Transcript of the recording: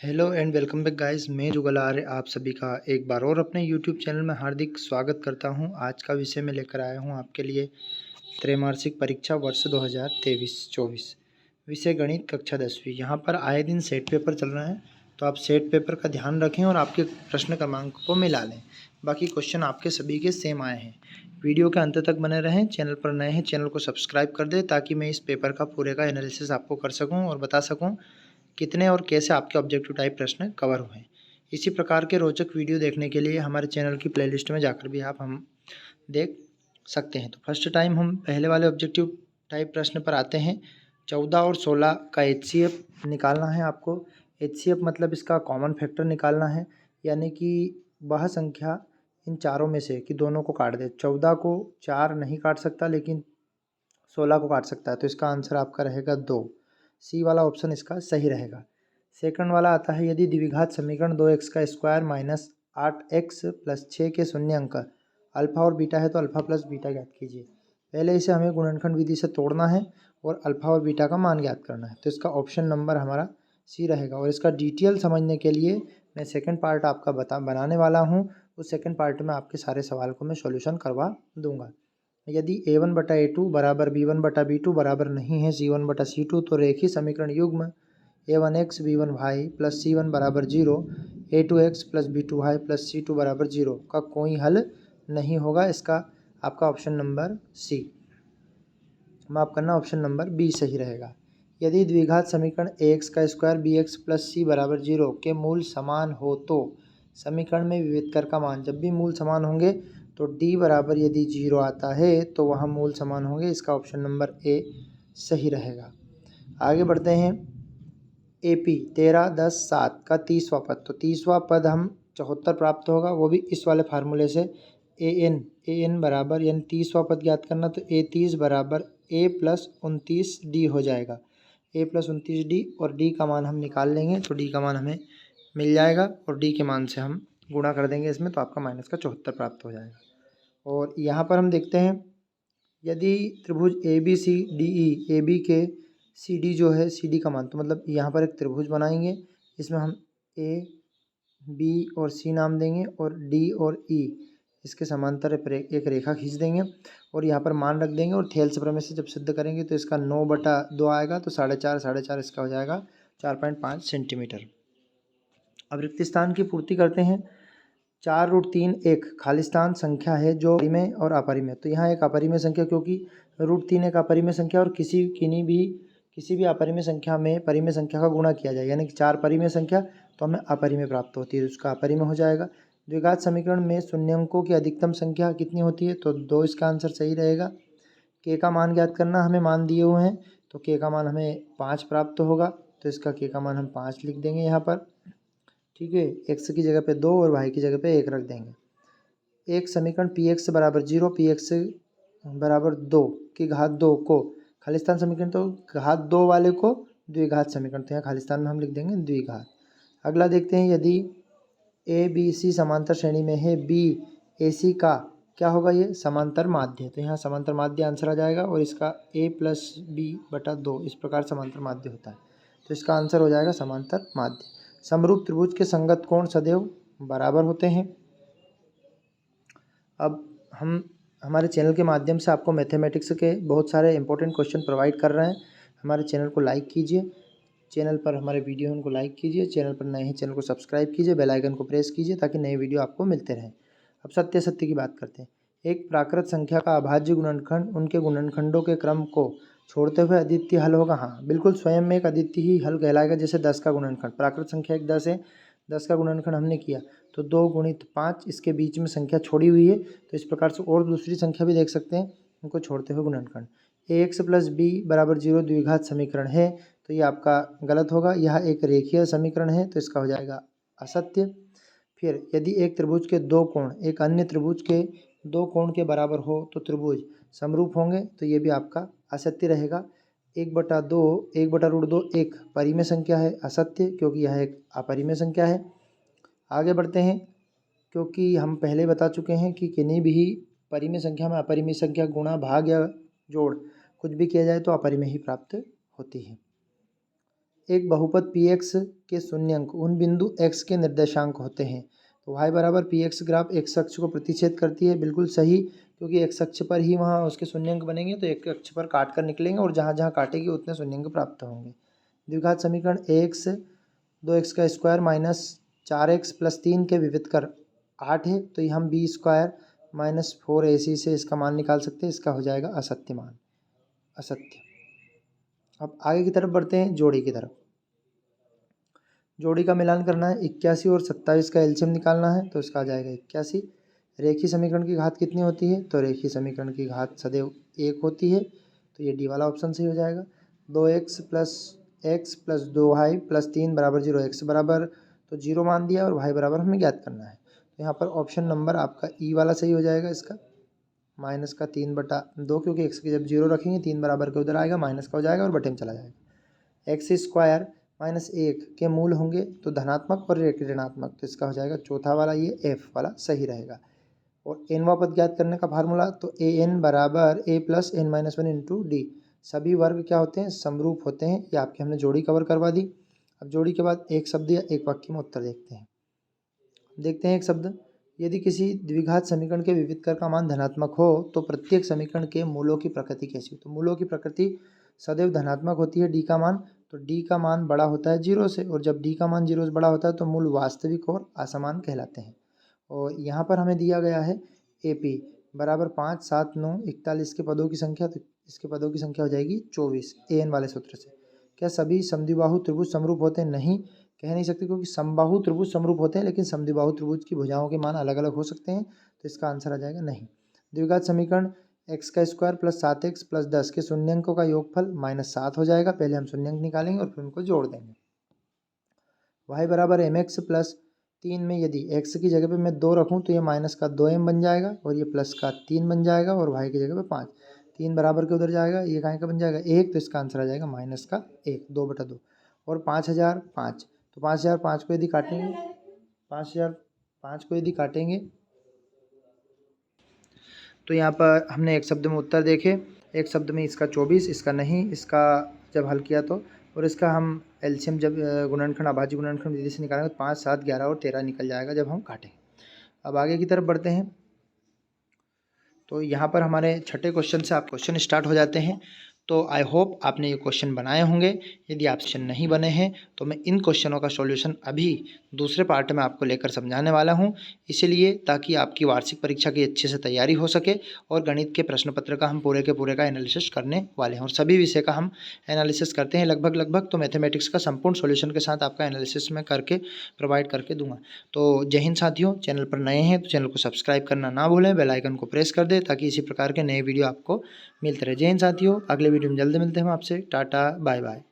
Hello and welcome back guys. मैं जुगल आर्य आप सभी का एक बार और अपने यूट्यूब चैनल में हार्दिक स्वागत करता हूं। आज का विषय मैं लेकर आया हूं आपके लिए त्रैमासिक परीक्षा वर्ष 2023-24 विषय गणित कक्षा 10वीं। यहां पर आए दिन सेट पेपर चल रहा है, तो आप सेट पेपर का ध्यान रखें और आपके प्रश्न क्रमांक को मिला लें। बाकी क्वेश्चन आपके सभी के सेम आए हैं। वीडियो के अंत तक बने रहें। चैनल पर नए हैं, चैनल को सब्सक्राइब कर दें ताकि मैं इस पेपर का पूरे का एनालिसिस आपको कर सकूँ और बता सकूँ कितने और कैसे आपके ऑब्जेक्टिव टाइप प्रश्न कवर हुए। इसी प्रकार के रोचक वीडियो देखने के लिए हमारे चैनल की प्लेलिस्ट में जाकर भी आप हम देख सकते हैं। तो फर्स्ट टाइम हम पहले वाले ऑब्जेक्टिव टाइप प्रश्न पर आते हैं। 14 और 16 का HCF निकालना है आपको। HCF मतलब इसका कॉमन फैक्टर निकालना है, यानी कि वह संख्या इन चारों में से कि दोनों को काट दे। 14 को 4 नहीं काट सकता, लेकिन 16 को काट सकता है, तो इसका आंसर आपका रहेगा 2। सी वाला ऑप्शन इसका सही रहेगा। सेकंड वाला आता है, यदि द्विघात समीकरण 2x का स्क्वायर माइनस 8x प्लस 6 के शून्य अंक अल्फा और बीटा है तो अल्फा प्लस बीटा ज्ञात कीजिए। पहले इसे हमें गुणनखंड विधि से तोड़ना है और अल्फा और बीटा का मान ज्ञात करना है, तो इसका ऑप्शन नंबर हमारा सी रहेगा। और इसका डिटेल समझने के लिए मैं सेकंड पार्ट आपका बनाने वाला हूँ। उस सेकंड पार्ट में आपके सारे सवाल को मैं सॉल्यूशन करवा दूंगा। यदि a1/a2 बराबर b1/b2 बराबर नहीं है c1/c2, तो रेखीय समीकरण युग्म a1x b1y प्लस c1 बराबर 0, a2x plus b2y plus c2 बराबर 0 का कोई हल नहीं होगा। इसका आपका ऑप्शन नंबर सी, माफ करना, ऑप्शन नंबर बी सही रहेगा। यदि द्विघात समीकरण ax का स्क्वायर bx प्लस c बराबर 0 के मूल समान हो तो समीकरण में विभेदकर का मान। जब भी मूल समान होंगे तो d बराबर यदि 0 आता है तो वह मूल समान होंगे। इसका ऑप्शन नंबर ए सही रहेगा। आगे बढ़ते हैं। AP 13, 10, 7 का 30वां पद, तो 30वां पद हम 74 प्राप्त होगा, वो भी इस वाले फार्मूले से। an बराबर यानी 30वां पद ज्ञात करना, तो a30 बराबर a प्लस 29d हो जाएगा। a प्लस 29d और d का मान हम निकाल लेंगे, तो d का मान हमें मिल जाएगा और d के मान से हम गुणा कर देंगे इसमें, तो आपका माइनस का 74 प्राप्त हो जाएगा। और यहाँ पर हम देखते हैं, यदि त्रिभुज AB के CD जो है, CD का मान, तो मतलब यहाँ पर एक त्रिभुज बनाएंगे, इसमें हम A, B और C नाम देंगे और D और E इसके समांतर एक रेखा खींच देंगे और यहाँ पर मान रख देंगे। और थेल्स प्रमेय से जब सिद्ध करेंगे तो इसका 9/2 आएगा, तो 4.5 इसका हो जाएगा 4.5 सेंटीमीटर। अब रिक्त स्थान की पूर्ति करते हैं। 4√3 एक खाली स्थान संख्या है जो परिमेय और अपरिमेय, तो यहाँ एक अपरिमेय संख्या, क्योंकि √3 एक अपरिमेय संख्या और किसी भी अपरिमेय संख्या में परिमेय संख्या का गुणा किया जाए, यानी कि 4 परिमेय संख्या तो हमें अपरिमेय प्राप्त होती है, उसका अपरिमेय हो जाएगा। द्विघात समीकरण में शून्यंकों की अधिकतम संख्या कितनी होती है, तो 2 इसका आंसर सही रहेगा। के का मान ज्ञात करना, हमें मान दिए हुए हैं, तो के का मान हमें 5 प्राप्त होगा, तो इसका के का मान हम 5 लिख देंगे यहाँ पर। ठीक है, x की जगह पे 2 और y की जगह पे 1 रख देंगे। एक समीकरण px बराबर 0 px बराबर 2 की घात 2 को खालिस्तान समीकरण, तो घात 2 वाले को द्विघात समीकरण, तो यहाँ खालिस्तान में हम लिख देंगे द्विघात। अगला देखते हैं, यदि ए बी सी समांतर श्रेणी में है, बी ए सी का क्या होगा, ये समांतर माध्य, तो यहाँ समांतर माध्य आंसर आ जाएगा। और इसका a प्लस b/2 इस प्रकार समांतर माध्य होता है, तो इसका आंसर हो जाएगा समांतर माध्य। समरूप त्रिभुज के संगत कोण सदैव बराबर होते हैं। अब हम हमारे चैनल के माध्यम से आपको मैथमेटिक्स के बहुत सारे इंपॉर्टेंट क्वेश्चन प्रोवाइड कर रहे हैं। हमारे चैनल को लाइक कीजिए, चैनल पर हमारे वीडियो उनको लाइक कीजिए, चैनल पर नए हैं चैनल को सब्सक्राइब कीजिए, बेल आइकन को प्रेस कीजिए ताकि नए वीडियो आपको मिलते रहें। अब सत्य की बात करते हैं। एक प्राकृत संख्या का अभाज्य गुणनखंड उनके गुणनखंडों के क्रम को छोड़ते हुए अद्वितीय हल होगा। हाँ बिल्कुल, स्वयं में एक अद्वितीय ही हल कहलाएगा। जैसे 10 का गुणनखंड, प्राकृत संख्या एक 10 है, 10 का गुणनखंड हमने किया तो 2 गुणित 5, इसके बीच में संख्या छोड़ी हुई है, तो इस प्रकार से और दूसरी संख्या भी देख सकते हैं, उनको छोड़ते हुए गुणनखंड। ax प्लस बी बराबर 0 द्विघात समीकरण है, तो ये आपका गलत होगा। यह एक रेखीय समीकरण है, तो इसका हो जाएगा असत्य। फिर यदि एक त्रिभुज के 2 कोण एक अन्य त्रिभुज के 2 कोण के बराबर हो तो त्रिभुज समरूप होंगे, तो ये भी आपका असत्य रहेगा। 1/2 1/√2 एक परिमेय संख्या है, असत्य, क्योंकि यह एक अपरिमेय संख्या है। आगे बढ़ते हैं, क्योंकि हम पहले बता चुके हैं कि किन्हीं भी परिमेय संख्या में अपरिमेय संख्या गुणा भाग या जोड़ कुछ भी किया जाए तो अपरिमेय ही प्राप्त होती है। एक बहुपद px के शून्यंक उन बिंदु x के निर्देशांक होते हैं। तो y बराबर px ग्राफ x अक्ष को प्रतिच्छेद करती है, बिल्कुल सही, क्योंकि x अक्ष पर ही वहाँ उसके शून्यंक बनेंगे, तो एक अक्ष पर काट कर निकलेंगे और जहाँ जहाँ काटेगी उतने शून्यंक प्राप्त होंगे। द्विघात समीकरण ax 2x का स्क्वायर माइनस 4x प्लस 3 के विविध कर 8 है, तो ये हम b स्क्वायर माइनस 4ac से इसका मान निकाल सकते हैं। इसका हो जाएगा असत्य मान, असत्य। अब आगे की तरफ बढ़ते हैं, जोड़ी की तरफ। जोड़ी का मिलान करना है, 81 और 27 का एलसीएम निकालना है, तो इसका आ जाएगा 81। रेखीय समीकरण की घात कितनी होती है? तो रेखीय समीकरण की घात सदैव 1 होती है, तो ये डी वाला ऑप्शन सही हो जाएगा। 2x प्लस 2y प्लस 3 बराबर 0, x बराबर तो 0 मान दिया और y बराबर हमें ज्ञात करना है, तो यहाँ पर ऑप्शन नंबर आपका ई वाला सही हो जाएगा। इसका माइनस का 3/2, क्योंकि x की जब 0 रखेंगे 3 बराबर के उधर आएगा, माइनस का हो जाएगा और बटे में चला जाएगा। एक्स स्क्वायर माइनस 1 के मूल होंगे तो धनात्मक और ऋणात्मक, तो इसका हो जाएगा चौथा वाला, ये एफ वाला सही रहेगा। और एनवा पद ज्ञात करने का फार्मूला, तो ए एन बराबर a plus n minus 1 into d. सभी वर्ग क्या होते हैं? समरूप होते हैं। ये आपकी हमने जोड़ी कवर करवा दी। अब जोड़ी के बाद एक शब्द या एक वाक्य में उत्तर देखते हैं। देखते हैं एक शब्द, यदि किसी द्विघात समीकरण के विविध कर का मान धनात्मक हो तो प्रत्येक समीकरण के मूलों की प्रकृति कैसी हो? तो मूलों की प्रकृति सदैव धनात्मक होती है। डी का मान, तो डी का मान बड़ा होता है 0 से, और जब डी का मान 0 से बड़ा होता है तो मूल वास्तविक और असमान कहलाते हैं। और यहाँ पर हमें दिया गया है ए पी बराबर 5, 7, 9, 41 के पदों की संख्या, तो इसके पदों की संख्या हो जाएगी 24 ए एन वाले सूत्र से। क्या सभी समद्विबाहु त्रिभुज समरूप होते हैं? नहीं, कह नहीं सकते, क्योंकि समबाहु त्रिभुज समरूप होते हैं, लेकिन समद्विबाहु त्रिभुज की भुजाओं के मान अलग अलग हो सकते हैं, तो इसका आंसर आ जाएगा नहीं। द्विघात समीकरण x का स्क्वायर प्लस 7x प्लस 10 के शून्यंकों का योगफल -7 हो जाएगा। पहले हम शून्यंक निकालेंगे और फिर उनको जोड़ देंगे। y बराबर mx प्लस 3 में यदि x की जगह पे मैं 2 रखूँ तो ये माइनस का 2m बन जाएगा और ये प्लस का 3 बन जाएगा, और y की जगह पे 5, 3 बराबर के उधर जाएगा, ये कहाँ का बन जाएगा 1, तो इसका आंसर आ जाएगा माइनस का 1, 2/2। और 5005, तो 5005 को यदि काटेंगे, 5005 को यदि काटेंगे तो यहाँ पर हमने एक शब्द में उत्तर देखे। एक शब्द में इसका 24, इसका नहीं, इसका जब हल किया तो, और इसका हम एलसीएम जब गुणनखंड अभाज्य गुणनखंड विधि से निकालेंगे तो 5, 7, 11 और 13 निकल जाएगा जब हम काटें। अब आगे की तरफ बढ़ते हैं, तो यहाँ पर हमारे छठे क्वेश्चन से आप क्वेश्चन स्टार्ट हो जाते हैं। तो आई होप आपने ये क्वेश्चन बनाए होंगे। यदि आप क्वेश्चन नहीं बने हैं तो मैं इन क्वेश्चनों का सॉल्यूशन अभी दूसरे पार्ट में आपको लेकर समझाने वाला हूं, इसीलिए ताकि आपकी वार्षिक परीक्षा की अच्छे से तैयारी हो सके। और गणित के प्रश्न पत्र का हम पूरे के पूरे का एनालिसिस करने वाले हैं, और सभी विषय का हम एनालिसिस करते हैं लगभग। तो मैथमेटिक्स का संपूर्ण सोल्यूशन के साथ आपका एनालिसिस मैं करके प्रोवाइड करके दूंगा। तो जय हिंद साथियों, चैनल पर नए हैं तो चैनल को सब्सक्राइब करना ना भूलें, बेल आइकन को प्रेस कर दें ताकि इसी प्रकार के नए वीडियो आपको मिलते रहे। जय हिंद साथियों, अगले वीडियो में जल्दी मिलते हैं हम आपसे। Tata bye bye.